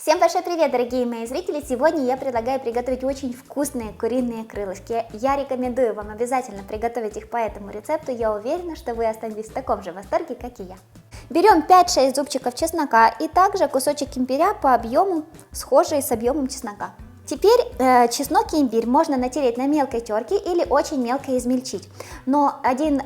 Всем большой привет, дорогие мои зрители! Сегодня я предлагаю приготовить очень вкусные куриные крылышки. Я рекомендую вам обязательно приготовить их по этому рецепту. Я уверена, что вы останетесь в таком же восторге, как и я. Берем 5-6 зубчиков чеснока и также кусочек имбиря по объему, схожий с объемом чеснока. Теперь чеснок и имбирь можно натереть на мелкой терке или очень мелко измельчить. Но один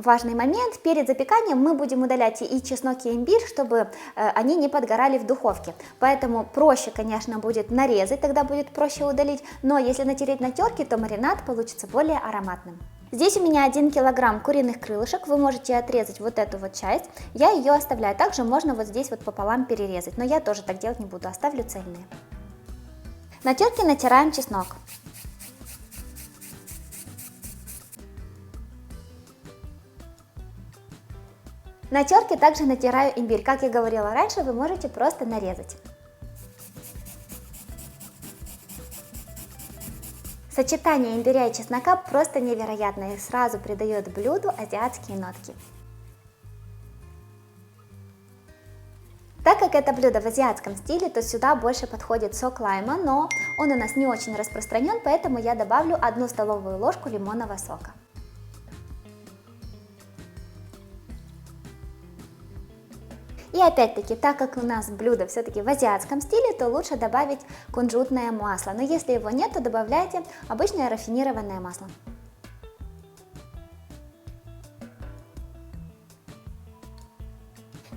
важный момент: перед запеканием мы будем удалять и чеснок, и имбирь, чтобы они не подгорали в духовке. Поэтому проще, конечно, будет нарезать, тогда будет проще удалить, но если натереть на терке, то маринад получится более ароматным. Здесь у меня 1 килограмм куриных крылышек, вы можете отрезать вот эту вот часть, я ее оставляю. Также можно вот здесь вот пополам перерезать, но я тоже так делать не буду, оставлю цельные. На терке натираем чеснок. На терке также натираю имбирь. Как я говорила раньше, вы можете просто нарезать. Сочетание имбиря и чеснока просто невероятное и сразу придает блюду азиатские нотки. Так как это блюдо в азиатском стиле, то сюда больше подходит сок лайма, но он у нас не очень распространен, поэтому я добавлю 1 столовую ложку лимонного сока. И опять-таки, так как у нас блюдо все-таки в азиатском стиле, то лучше добавить кунжутное масло, но если его нет, то добавляйте обычное рафинированное масло.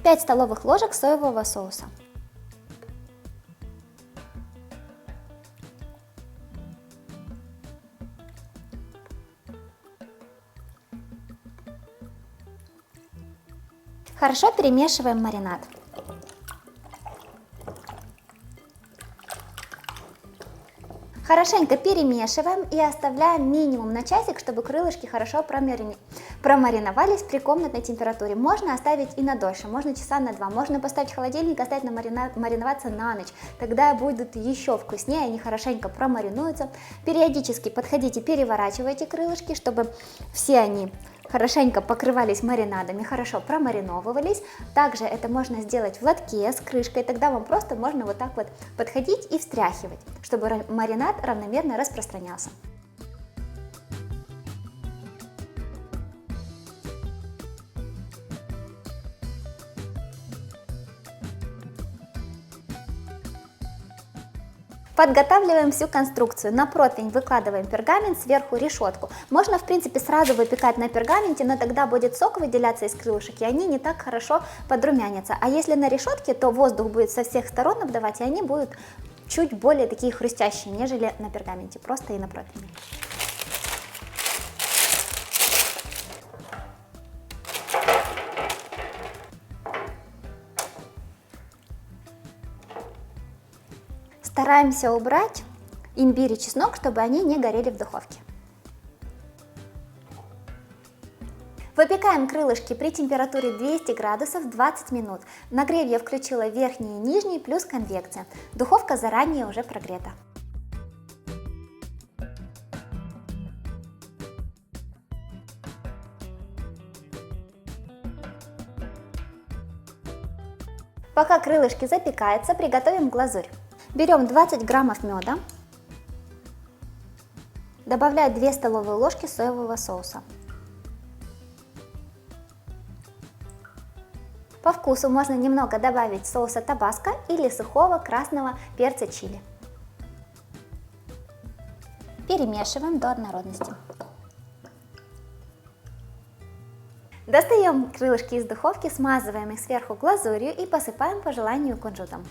Пять столовых ложек соевого соуса. Хорошо перемешиваем маринад. Хорошенько перемешиваем и оставляем минимум на часик, чтобы крылышки хорошо промариновались при комнатной температуре. Можно оставить и на дольше, можно часа на 2, можно поставить в холодильник и оставить мариноваться на ночь. Тогда будут еще вкуснее, они хорошенько промаринуются. Периодически подходите, переворачивайте крылышки, чтобы все они хорошенько покрывались маринадами, хорошо промариновывались. Также это можно сделать в лотке с крышкой, тогда вам просто можно вот так вот подходить и встряхивать, чтобы маринад равномерно распространялся. Подготавливаем всю конструкцию. На противень выкладываем пергамент, сверху решетку. Можно, в принципе, сразу выпекать на пергаменте, но тогда будет сок выделяться из крылышек, и они не так хорошо подрумянятся. А если на решетке, то воздух будет со всех сторон обдавать, и они будут чуть более такие хрустящие, нежели на пергаменте, просто и на противне. Стараемся убрать имбирь и чеснок, чтобы они не горели в духовке. Выпекаем крылышки при температуре 200 градусов 20 минут. Нагрев я включила верхний и нижний плюс конвекция. Духовка заранее уже прогрета. Пока крылышки запекаются, приготовим глазурь. Берем 20 граммов меда, добавляю 2 столовые ложки соевого соуса. По вкусу можно немного добавить соуса табаско или сухого красного перца чили. Перемешиваем до однородности. Достаем крылышки из духовки, смазываем их сверху глазурью и посыпаем по желанию кунжутом.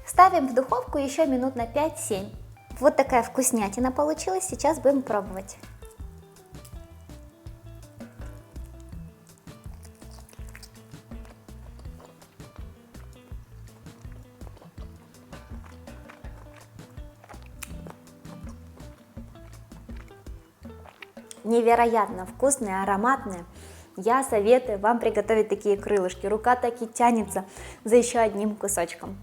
Ставим в духовку еще минут на 5-7. Вот такая вкуснятина получилась, сейчас будем пробовать. Невероятно вкусные, ароматные. я советую вам приготовить такие крылышки. Рука так и тянется за еще одним кусочком.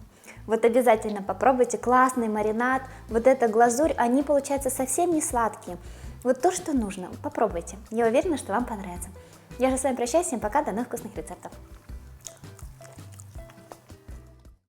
Вот обязательно попробуйте, классный маринад, вот эта глазурь, они получаются совсем не сладкие. Вот то, что нужно, попробуйте. Я уверена, что вам понравится. Я же с вами прощаюсь, всем пока, до новых вкусных рецептов.